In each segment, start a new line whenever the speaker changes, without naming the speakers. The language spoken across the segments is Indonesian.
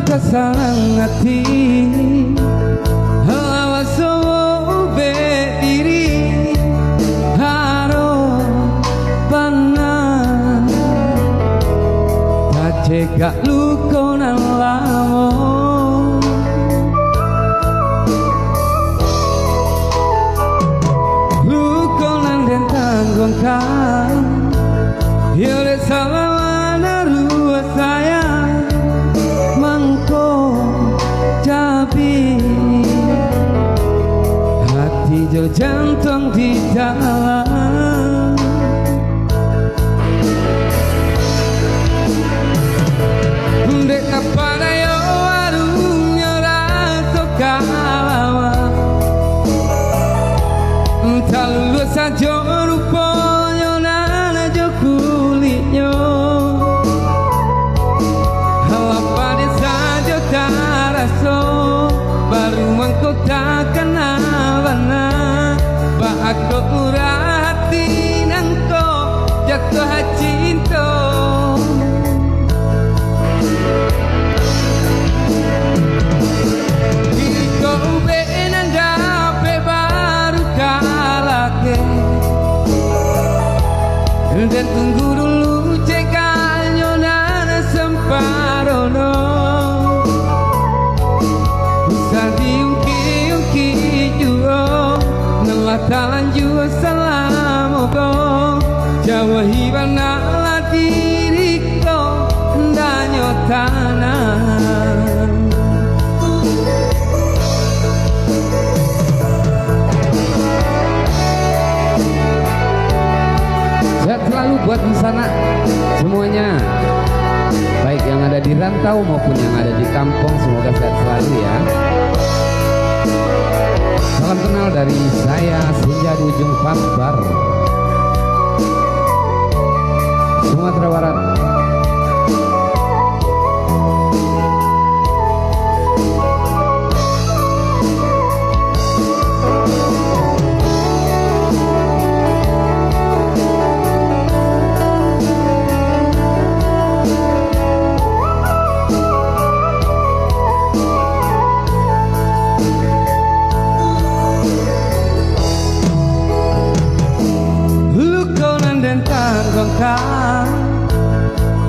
Sarang hati hawa sowo bediri haro panan tak cegak lukonan lamo lukonan den tanggungkan yole sawana rua sayang hati jo jantung di dalam dek kapada yo warungnya rasa kawa entah lulus saja rupanya nana jo kulitnya halapa dia saja tak rasa baru mangkau tak kenal mana bah aku murah hati nangko jatuh cinta kini kau benan dape baru kalake dan tunggu dulu cekalnya nana semparono Ngelatalan jua salamogo Jawa hibana la diriko Danyo tanah Sehat selalu buat di sana semuanya, baik yang ada di rantau maupun yang ada di kampung, semoga sehat selalu ya. Salam kenal dari saya Senja di ujung Pasbar, Sumatera Barat.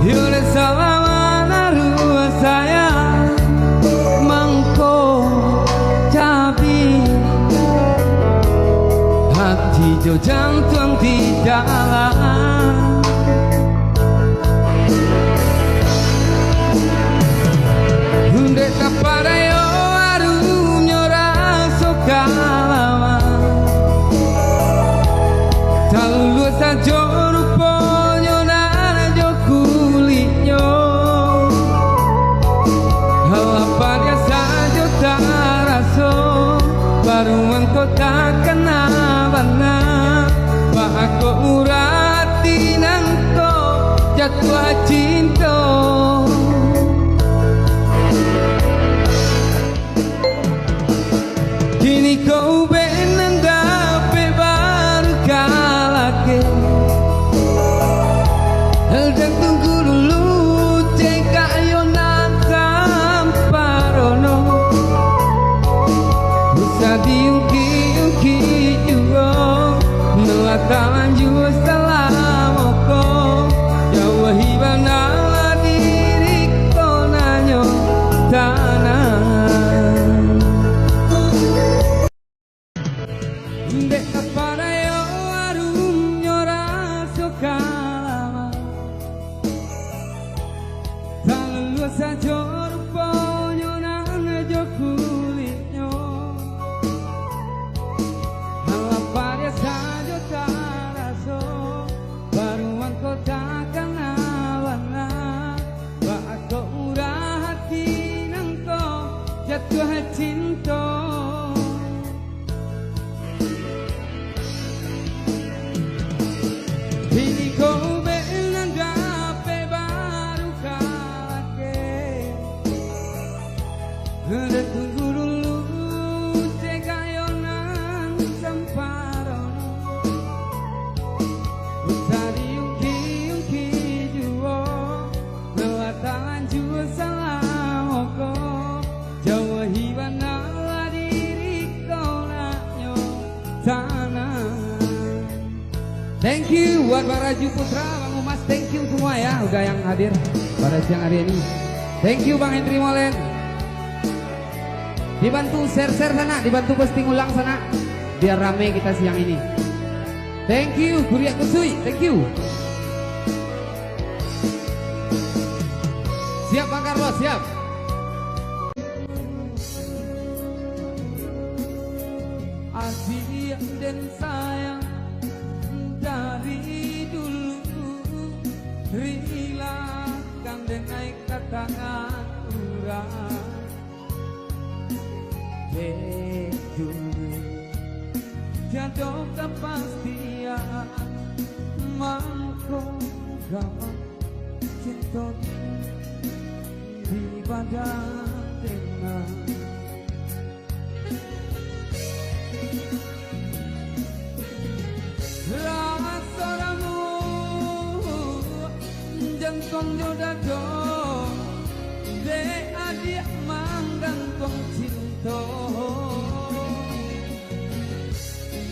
Yole selama rua saya mangko cabi hati jo jantung di dalam hundek kapada yo arumnya rasa kalama tak lulus saja baru engkau tak kenal mana bah aku murah hati nangko jatuh cinta kini kau benan dape baru kalake dan tunggu dulu cekak yo nantam parono diungki-ungki juga Nelatalan juga salamoko Jawa hibana diriko nanyo tanah dek kapada yo arumnya rasa kalama tak lulus saja rupanya nana jo kulitnya saja tak rasa baru engkau tak kenal warna bah aku murah hati nangko jatuh cinta kini kau benan dape baru kalake dan tunggu dulu cekayonan semparono Nelatalan jua salamoko hibana diri kau nanyo sana. Thank you buat Bang Raju Putra, Bang Umas, thank you semua ya udah yang hadir pada siang hari ini. Thank you Bang Hendri Molen. Dibantu share-share sana, dibantu posting ulang sana biar rame kita siang ini. Thank you Kuria Kusui, thank you. Siap Bang Carlos, siap. Asyik dan sayang dari dulu, rilakan dengan katangan urang. Dulu jatuh kepastian mangkong gampang cinta di badan tengah. Rasamu jantung jodoh dong, de adik manggantung cinta.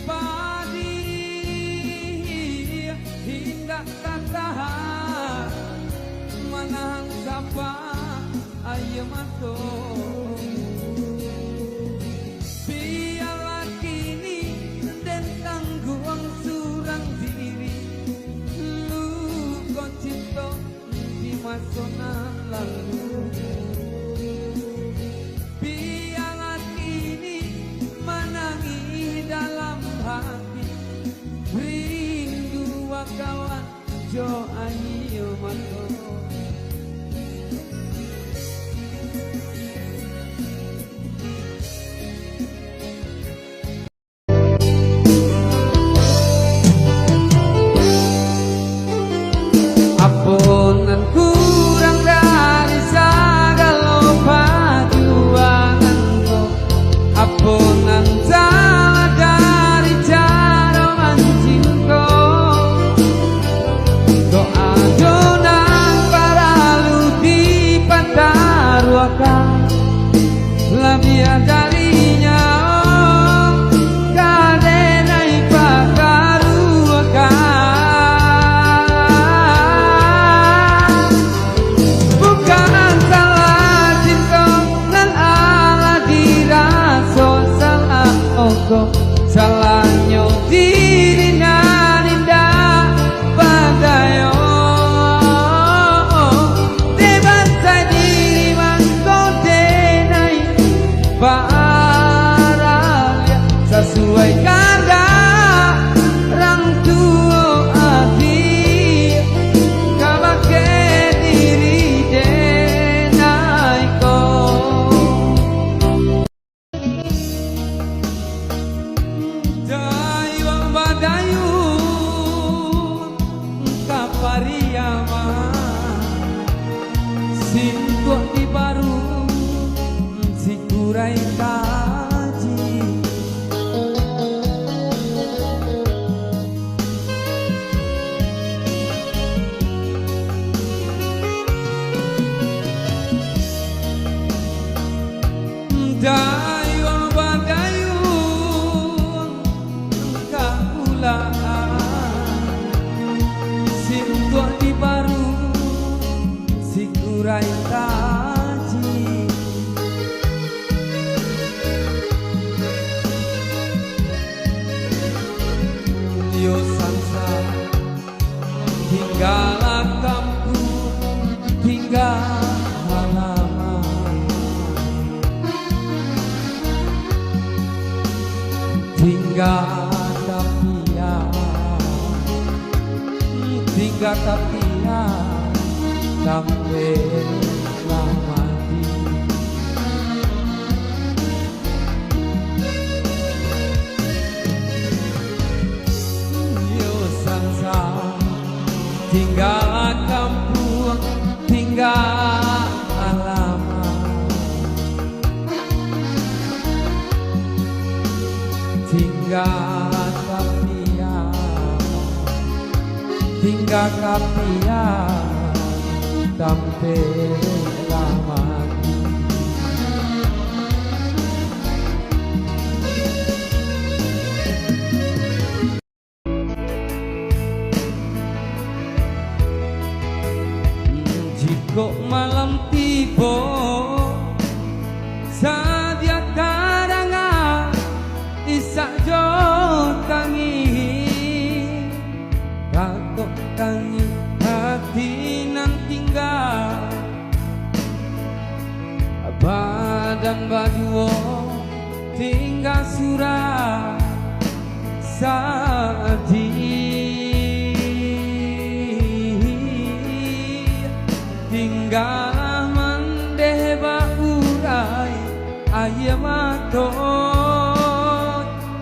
Padi hindak tahan menahan sapa ayo masuk. Biarlah kini dan tanggung surang diri, lu kau cinta di masa lalu. Biarlah kini menangis dalam hati, rindu kawan jo ayo masuk. Ampunan kurang dari segala perjuanganku, ampunan salah dari cara mencinta. Doa donang para ludi pantaruakan lebih darinya kadenai pakaruakan. Salahnya diri naninda bagayo debantai diri mangkodenai paralia sesuai karga rang tuo adi kabake diri denai ko. Dayung kapariyama sintu di baru sikurai kaji. Dayung badayung sintu di baru sikurai kaji. Yo sansa tinggal kampung, tinggal halaman, tinggal tinggal tapian sampai lama di. Yo sansa tinggal kampung, tinggal halaman, tinggal tapian, tinggal kapian sampai lama. tiba sadia karangan isak jo tangi takut tangi hati nan tinggal badan baduo tinggal surat tinggal mandeh baurai ayah matoi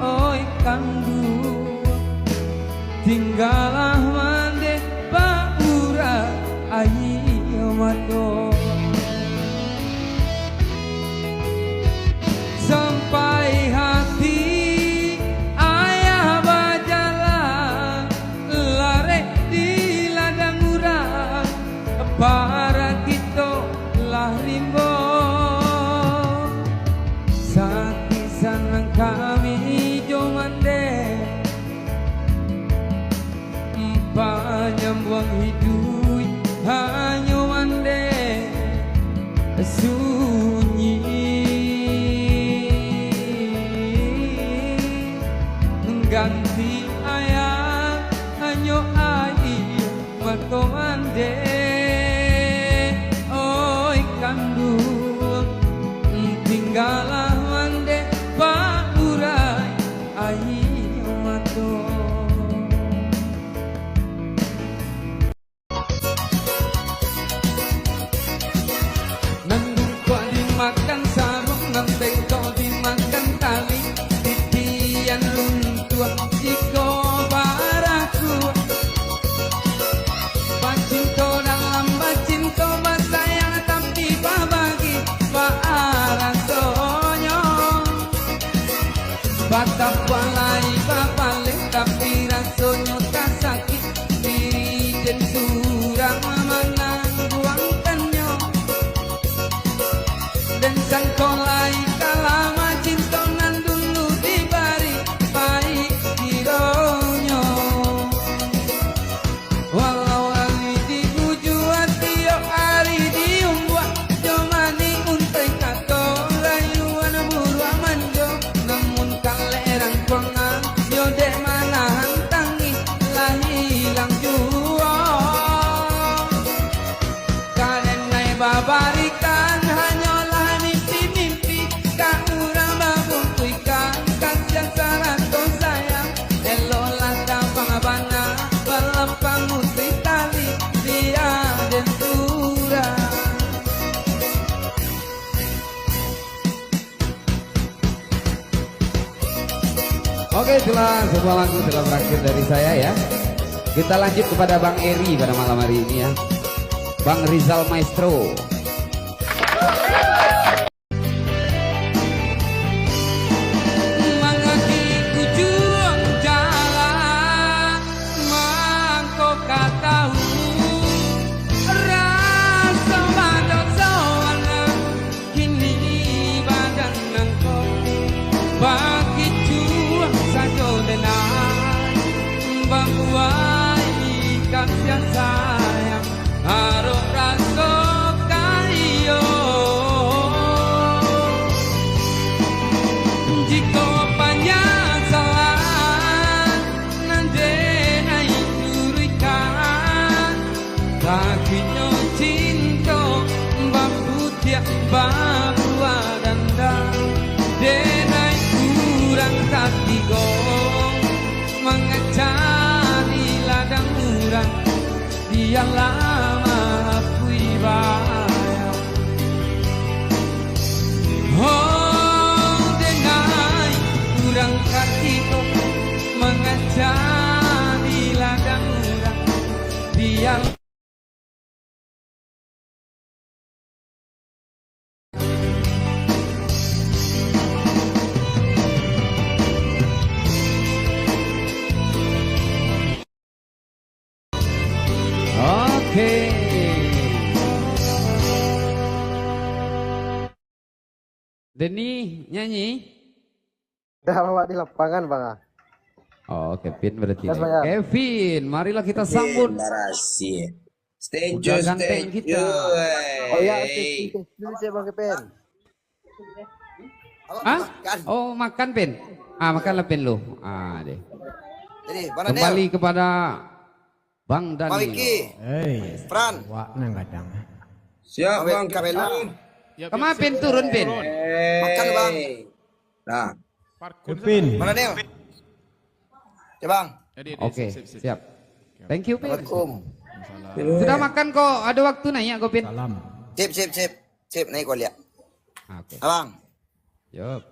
oi kandu tinggal mandeh baurai ayah matoi sampai hati ayah berjalan lari di ladang urang para kita lah rimbo sakit sanang kami jomande panyambuang hidup hanya mande sunyi ganti ayah hanya air mato mande oi kandung tinggalah mande paurai air mato nandung kok dimakan sarung nanteng kok dimakan tali titian runtuh jiko baraku bacinto dalam bacinto basayang tapi babagi baarasonyo batapalai babalik tapi rasonyo tak sakit diri dan surang menangguangkannya dan sangkolai kalama cinta nan dulu dibari baik kironyo walau ali dibuju hati tiap hari diumbuak jomani untai kato rayuan buru amanjo namun kalerang kongang yode mana hantangi lah hilang jua karenai babarikan hanyalah mimpi-mimpi kak urang babungkuikan kasihan sarato sayang elolah tabang abana balapang musri tali dia dan surah. Oke, itulah sebuah lagu telah berakhir dari saya ya. Kita lanjut kepada Bang Eri pada malam hari ini ya. Bang Rizal Maestro. Mengakiku juang jalan mangko katahu rasa badan sawana kini badan nangko bagi juang sajo denai bahuai kasih sayang harus rasa kayo jika banyak salah nanti naik durikan kakinya cinta bambu tiap bambu adanda denai kurang kaki gong mengacari ladang urang dia lama kui bayang oh denai kurang kaki gong mengacari ladang urang dia Oke. Denny nyanyi?
Udah bawa di lapangan bang.
Oh Kevin berarti.
Yes,
Kevin, marilah kita sambut
Stay
Udah
tune,
ganteng
stay
kita.
tune.
Oh ya, dulu saya Bang Kepen.
Hah? Oh makan Pen. Makanlah Pen lo. Deh.
Jadi, mana
Kembali kepada Bang
Bang
Dani.
Wiki, Fran,
Siap
Bang
bang,
Kapela.
Kemana Pen turun Pen?
Makan, Bang.
Nah,
Kepin.
Mana Nel? Ya Bang.
Oke, siap. Thank you Pen.
Assalamualaikum.
Sudah makan kok? Ada waktu nanya kok Pen?
Salam.
Sip, naik kau lihat.
Oke.
Abang.
Yup.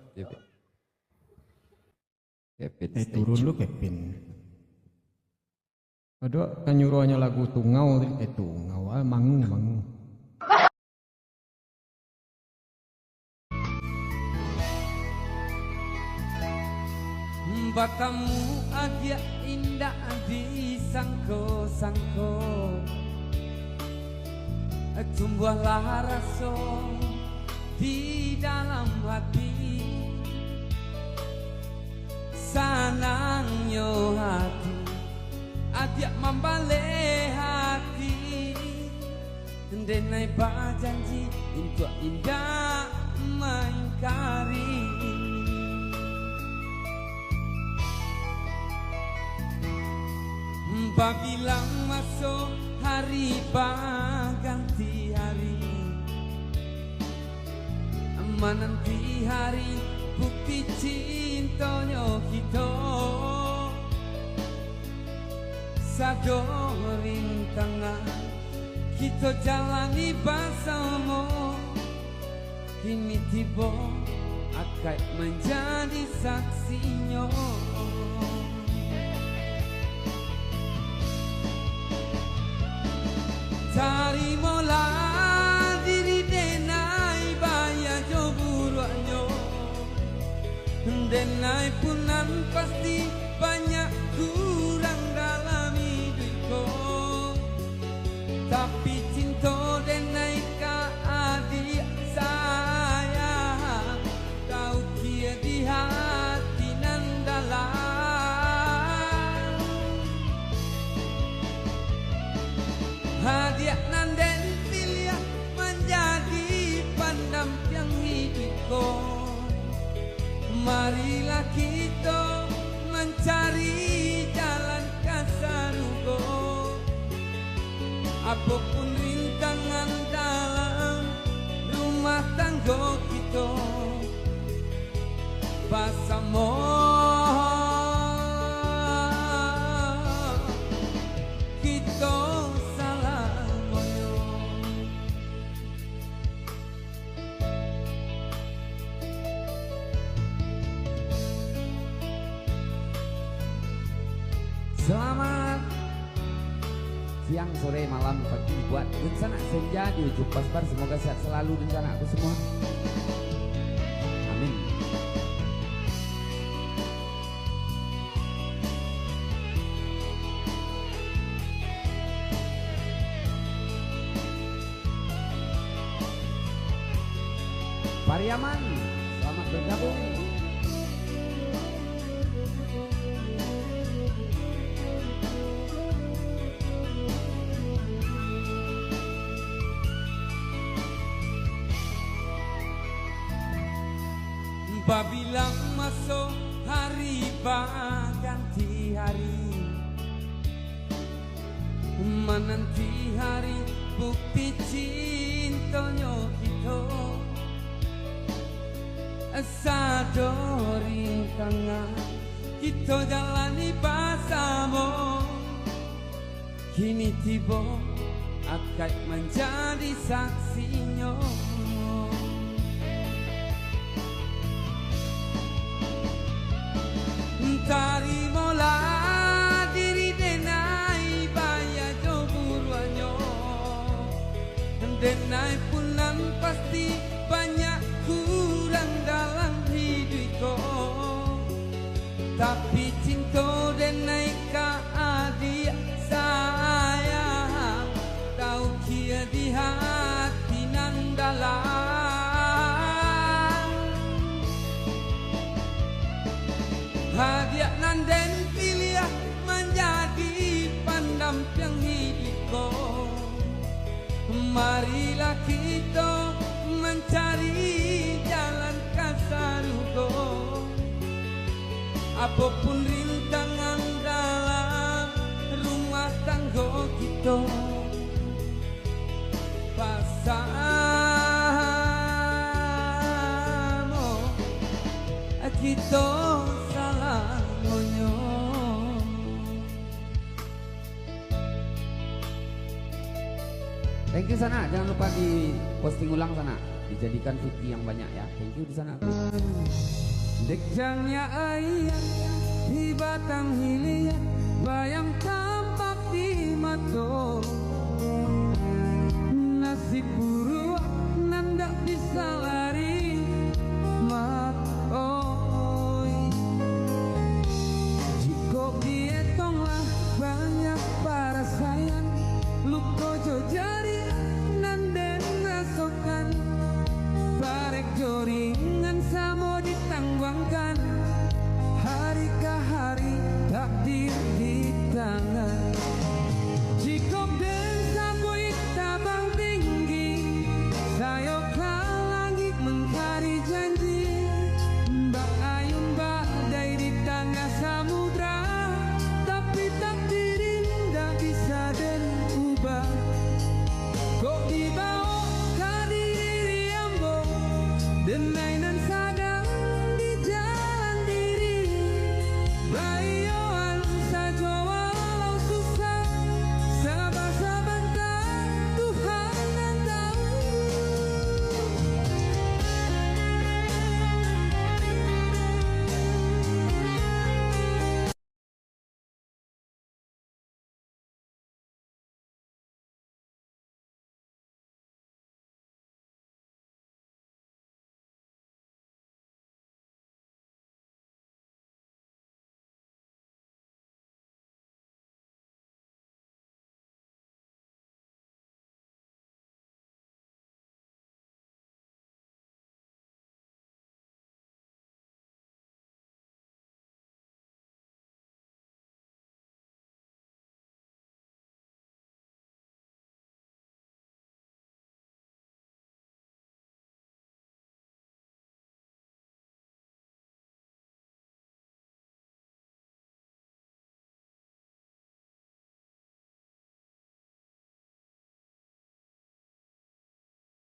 Kevin.
Turun lu Kepin. Ada kan nyuruhnya lagu tungau tungau mangu.
Batamu agak indah disangko-sangko, tumbuhlah rasa di dalam hati, sanangnya hati agak membalik hati, denai berjanji untuk indah mengingkari. Bilang masuk hari ganti hari, menanti hari bukti cintanya kita, sadar rintangan kita jalani bersama, kini tiba akan menjadi saksinya. Tarimalah diri denai baya joburanyo, denai punan pasti banyak kurang dalam hidupku, tapi cinta denai ka adik saya, kau kia di hati nan dalam. Hadiah nanden pilihan menjadi pendamping hidupku. Marilah kita mencari jalan kasarugo, apapun rintangan dalam rumah tangga kita, bersama kita. Selamat siang, sore, malam, pagi buat rencana senja di ujung pasar. Semoga sehat selalu rencana aku semua. Amin. Pariaman, selamat bergabung. Bilang masuk hari ganti hari, menanti hari bukti cintanya kita, sadar rintangan kita jalani bersama, kini tiba akan menjadi saksinya. Tarimalah diri denai baya joburanyo, denai punan pasti banyak kurang dalam hidupku, tapi cinta denai ka adik saya, tahu kia di hati nan dalam. Marilah kita mencari jalan kasarugo, apapun rintangan dalam rumah tangga kita. Pasamo kita salah ngonyo. Thank you sana, jangan lupa di posting ulang sana, dijadikan VT yang banyak ya. Thank you di sana. Dekjangnya ayah di batang hilia, bayang tampak di mata, nasibku